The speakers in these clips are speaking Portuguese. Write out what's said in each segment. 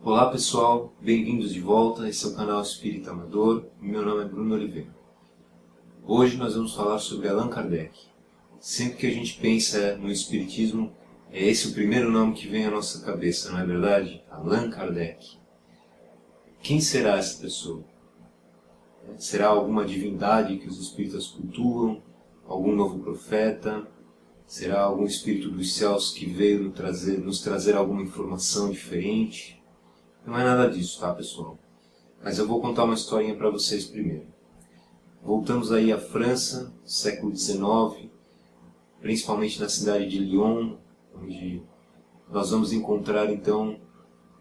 Olá pessoal, bem-vindos de volta, esse é o canal Espírita Amador, meu nome é Bruno Oliveira. Hoje nós vamos falar sobre Allan Kardec. Sempre que a gente pensa no Espiritismo, é esse o primeiro nome que vem à nossa cabeça, não é verdade? Allan Kardec. Quem será essa pessoa? Será alguma divindade que os espíritas cultuam? Algum novo profeta? Será algum espírito dos céus que veio nos trazer alguma informação diferente? Não é nada disso, tá, pessoal? Mas eu vou contar uma historinha para vocês primeiro. Voltamos aí à França, século XIX, principalmente na cidade de Lyon, onde nós vamos encontrar então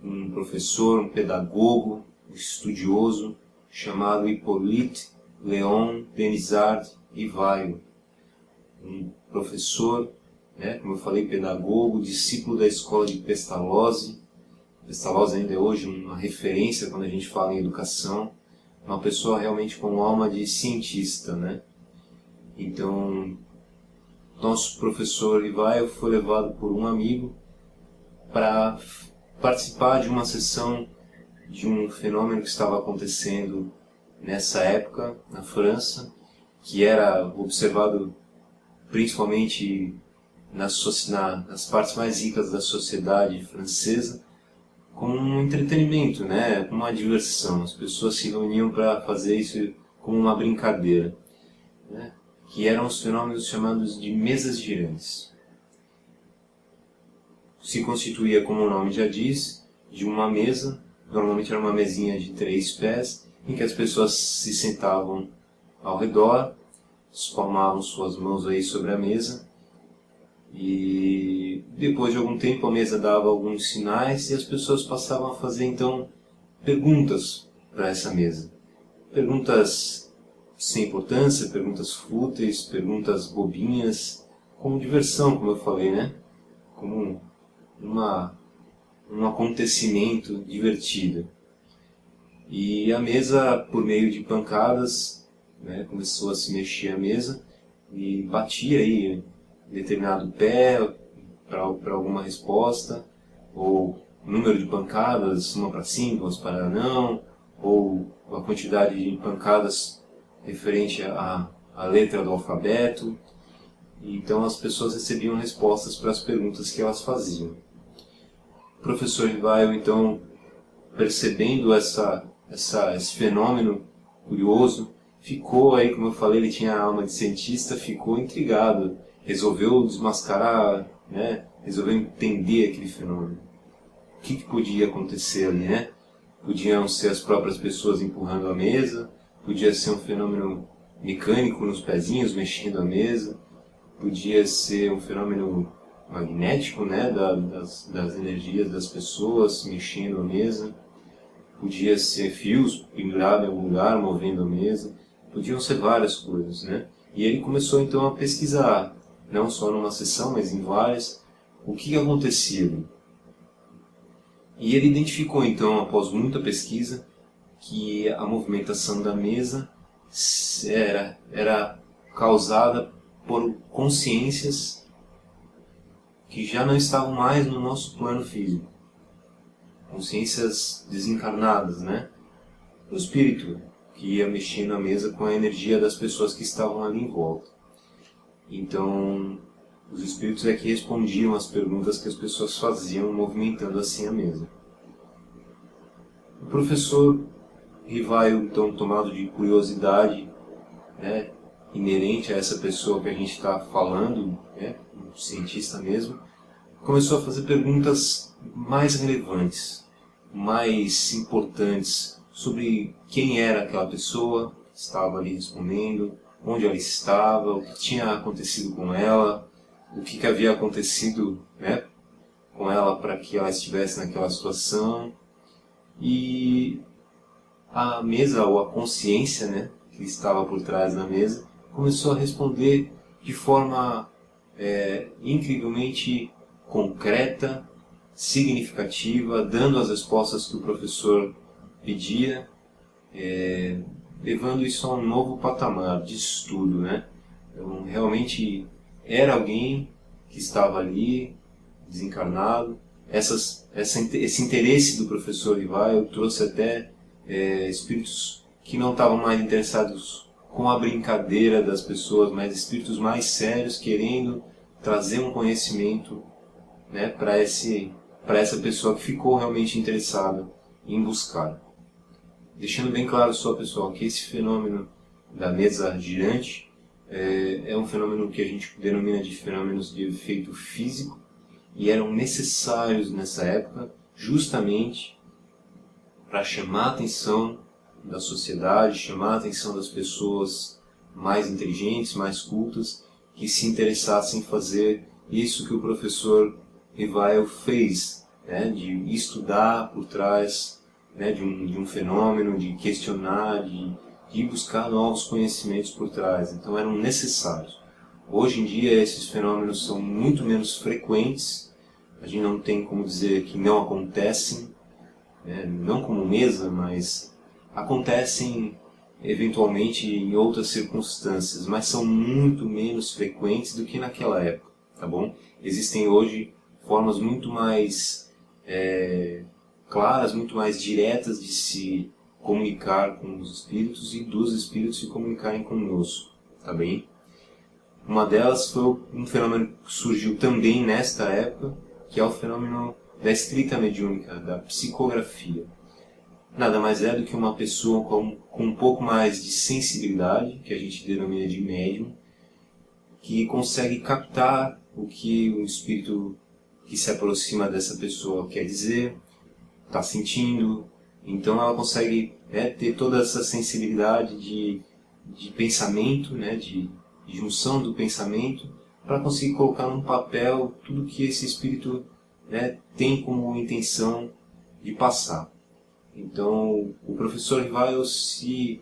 um professor, um pedagogo, um estudioso, chamado Hippolyte Léon Denisard Rivail. Um professor, como eu falei, pedagogo, discípulo da escola de Pestalozzi. Pestalozzi ainda é hoje uma referência quando a gente fala em educação, uma pessoa realmente com alma de cientista, né? Então, nosso professor Rivail foi levado por um amigo para participar de uma sessão de um fenômeno que estava acontecendo nessa época na França, que era observado principalmente nas partes mais ricas da sociedade francesa, como um entretenimento, como uma diversão. As pessoas se reuniam para fazer isso como uma brincadeira, que eram os fenômenos chamados de mesas girantes. Se constituía, como o nome já diz, de uma mesa, normalmente era uma mesinha de 3 pés, em que as pessoas se sentavam ao redor, espalmavam suas mãos aí sobre a mesa, e depois de algum tempo a mesa dava alguns sinais e as pessoas passavam a fazer então perguntas para essa mesa. Perguntas sem importância, perguntas fúteis, perguntas bobinhas, como diversão, como eu falei, como um acontecimento divertido. E a mesa, por meio de pancadas, começou a se mexer a mesa e batia aí determinado pé para alguma resposta, ou número de pancadas, uma para sim, duas para não, ou a quantidade de pancadas referente à letra do alfabeto. Então as pessoas recebiam respostas para as perguntas que elas faziam. O professor Rivail, então, percebendo esse fenômeno curioso, ficou aí, como eu falei, ele tinha a alma de cientista, ficou intrigado, resolveu desmascarar, resolveu entender aquele fenômeno. O que podia acontecer ali, Podiam ser as próprias pessoas empurrando a mesa, podia ser um fenômeno mecânico nos pezinhos mexendo a mesa, podia ser um fenômeno magnético, das energias das pessoas mexendo a mesa, podia ser fios pendurados em algum lugar movendo a mesa, podiam ser várias coisas, E ele começou então a pesquisar, não só numa sessão, mas em várias, o que acontecia ali. E ele identificou então, após muita pesquisa, que a movimentação da mesa era causada por consciências que já não estavam mais no nosso plano físico. Consciências desencarnadas, O espírito que ia mexendo na mesa com a energia das pessoas que estavam ali em volta. Então, os espíritos é que respondiam às perguntas que as pessoas faziam, movimentando assim a mesa. O professor Rivail, então, tomado de curiosidade, inerente a essa pessoa que a gente está falando, um cientista mesmo, começou a fazer perguntas mais relevantes, mais importantes, sobre quem era aquela pessoa que estava ali respondendo, onde ela estava, o que tinha acontecido com ela, o que havia acontecido com ela para que ela estivesse naquela situação. E a mesa, ou a consciência que estava por trás da mesa, começou a responder de forma incrivelmente concreta, significativa, dando as respostas que o professor pedia, levando isso a um novo patamar de estudo, Então, realmente era alguém que estava ali, desencarnado, esse interesse do professor Rivaio trouxe até espíritos que não estavam mais interessados com a brincadeira das pessoas, mas espíritos mais sérios querendo trazer um conhecimento, né, para essa pessoa que ficou realmente interessada em buscar. Deixando bem claro só, pessoal, que esse fenômeno da mesa girante é um fenômeno que a gente denomina de fenômenos de efeito físico, e eram necessários nessa época justamente para chamar a atenção da sociedade, chamar a atenção das pessoas mais inteligentes, mais cultas, que se interessassem em fazer isso que o professor Rivaio fez, né, de estudar por trás, né, de um fenômeno, de questionar, de buscar novos conhecimentos por trás. Então eram necessários. Hoje em dia esses fenômenos são muito menos frequentes, a gente não tem como dizer que não acontecem, né, não como mesa, mas acontecem eventualmente em outras circunstâncias, mas são muito menos frequentes do que naquela época, tá bom? Existem hoje formas muito mais claras, muito mais diretas de se comunicar com os espíritos e dos espíritos se comunicarem conosco, tá bem? Uma delas foi um fenômeno que surgiu também nesta época, que é o fenômeno da escrita mediúnica, da psicografia. Nada mais é do que uma pessoa com um pouco mais de sensibilidade, que a gente denomina de médium, que consegue captar o que o espírito que se aproxima dessa pessoa quer dizer, está sentindo. Então ela consegue, né, ter toda essa sensibilidade de pensamento, né, de junção do pensamento, para conseguir colocar num papel tudo que esse espírito, né, tem como intenção de passar. Então o professor Rivaio se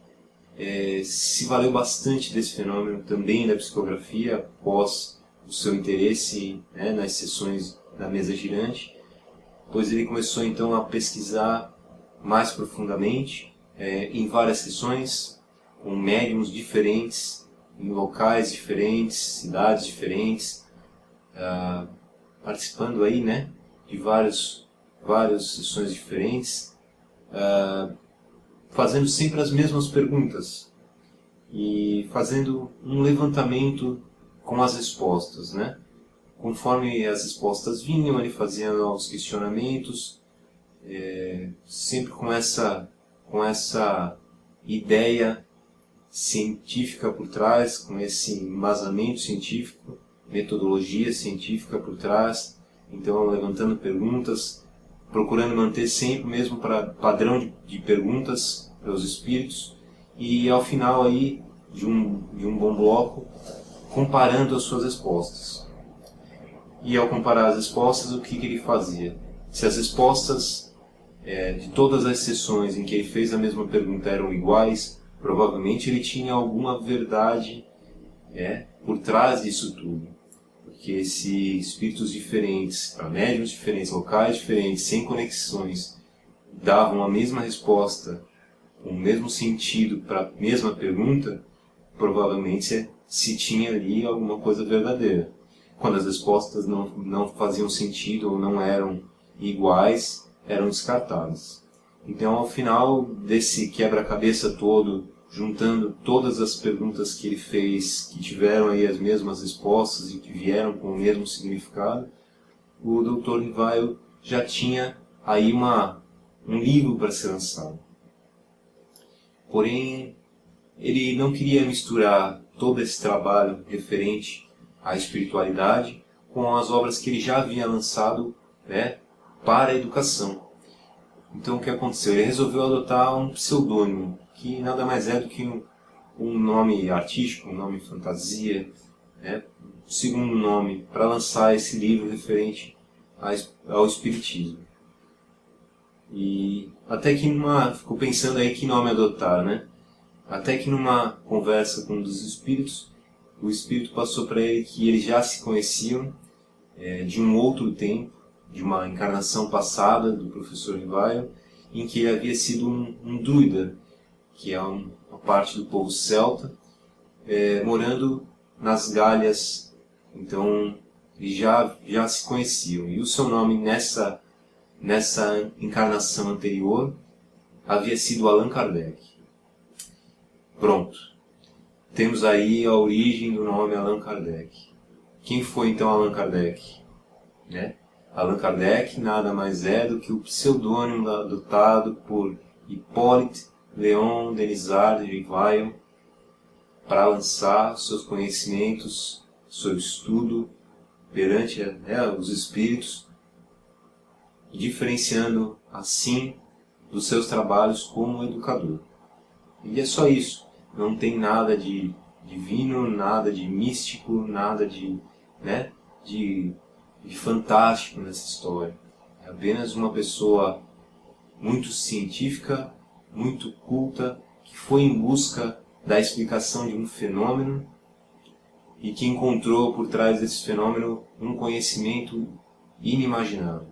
valeu bastante desse fenômeno também da psicografia após o seu interesse, né, nas sessões da mesa girante, pois ele começou então a pesquisar mais profundamente em várias sessões, com médiums diferentes, em locais diferentes, cidades diferentes, participando aí, né, de várias sessões diferentes, fazendo sempre as mesmas perguntas e fazendo um levantamento com as respostas, né? Conforme as respostas vinham, ele fazia novos questionamentos, sempre com essa ideia científica por trás, com esse embasamento científico, metodologia científica por trás. Então, levantando perguntas, procurando manter sempre o mesmo padrão de perguntas para os espíritos, e ao final aí de um bom bloco, comparando as suas respostas. E ao comparar as respostas, o que ele fazia? Se as respostas de todas as sessões em que ele fez a mesma pergunta eram iguais, provavelmente ele tinha alguma verdade por trás disso tudo. Porque se espíritos diferentes, para médiuns diferentes, locais diferentes, sem conexões, davam a mesma resposta, com o mesmo sentido para a mesma pergunta, provavelmente se tinha ali alguma coisa verdadeira. Quando as respostas não faziam sentido ou não eram iguais, eram descartadas. Então, ao final desse quebra-cabeça todo, juntando todas as perguntas que ele fez, que tiveram aí as mesmas respostas e que vieram com o mesmo significado, o Dr. Rivaio já tinha aí um livro para ser lançado. Porém, ele não queria misturar todo esse trabalho referente à espiritualidade com as obras que ele já havia lançado, né, para a educação. Então o que aconteceu? Ele resolveu adotar um pseudônimo, que nada mais é do que um nome artístico, um nome fantasia, né, um segundo nome, para lançar esse livro referente ao espiritismo. E até que ficou pensando aí que nome adotar, né? Até que numa conversa com um dos espíritos, o espírito passou para ele que eles já se conheciam de um outro tempo, de uma encarnação passada do professor Rivaio, em que ele havia sido um druida, que é uma parte do povo celta, morando nas Gálias. Então, eles já se conheciam. E o seu nome nessa encarnação anterior havia sido Allan Kardec. Pronto. Temos aí a origem do nome Allan Kardec. Quem foi então Allan Kardec? Allan Kardec nada mais é do que o pseudônimo adotado por Hippolyte Léon Denisard de Rivail para lançar seus conhecimentos, seu estudo perante os espíritos, diferenciando assim dos seus trabalhos como educador. E é só isso, não tem nada de divino, nada de místico, nada de fantástico nessa história. É apenas uma pessoa muito científica, muito culta, que foi em busca da explicação de um fenômeno e que encontrou por trás desse fenômeno um conhecimento inimaginável.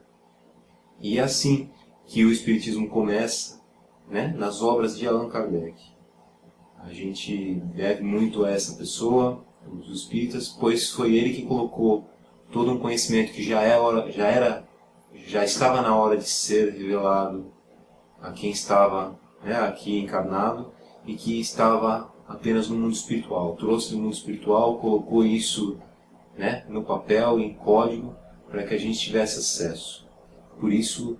E é assim que o Espiritismo começa, nas obras de Allan Kardec. A gente deve muito a essa pessoa, os espíritas, pois foi ele que colocou todo um conhecimento que já estava na hora de ser revelado a quem estava aqui encarnado e que estava apenas no mundo espiritual. Trouxe do mundo espiritual, colocou isso no papel, em código, para que a gente tivesse acesso. Por isso,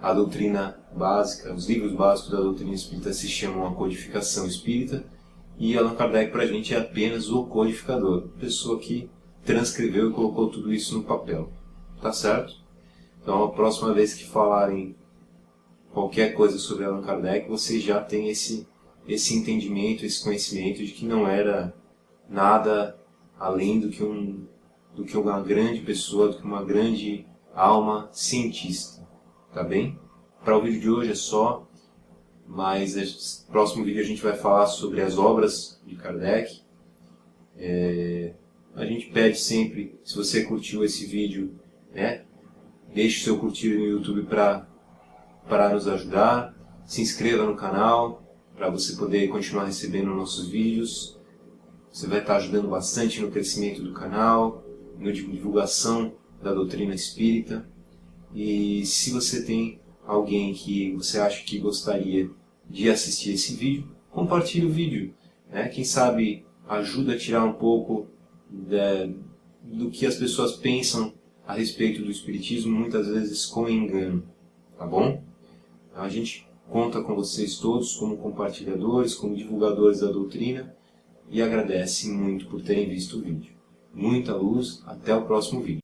a doutrina básica, os livros básicos da doutrina espírita se chamam a codificação espírita, e Allan Kardec para a gente é apenas o codificador, a pessoa que transcreveu e colocou tudo isso no papel. Tá certo? Então, a próxima vez que falarem qualquer coisa sobre Allan Kardec, vocês já têm esse entendimento, esse conhecimento de que não era nada além do que uma grande pessoa, do que uma grande alma cientista. Tá bem? Para o vídeo de hoje é só, mas no próximo vídeo a gente vai falar sobre as obras de Kardec. A gente pede sempre, se você curtiu esse vídeo, deixe o seu curtir no YouTube para nos ajudar. Se inscreva no canal para você poder continuar recebendo nossos vídeos. Você vai estar ajudando bastante no crescimento do canal, na divulgação da doutrina espírita. E se você tem alguém que você acha que gostaria de assistir esse vídeo, compartilhe o vídeo. Quem sabe ajuda a tirar um pouco do que as pessoas pensam a respeito do Espiritismo, muitas vezes com engano. Tá bom? Então, a gente conta com vocês todos como compartilhadores, como divulgadores da doutrina, e agradece muito por terem visto o vídeo. Muita luz, até o próximo vídeo.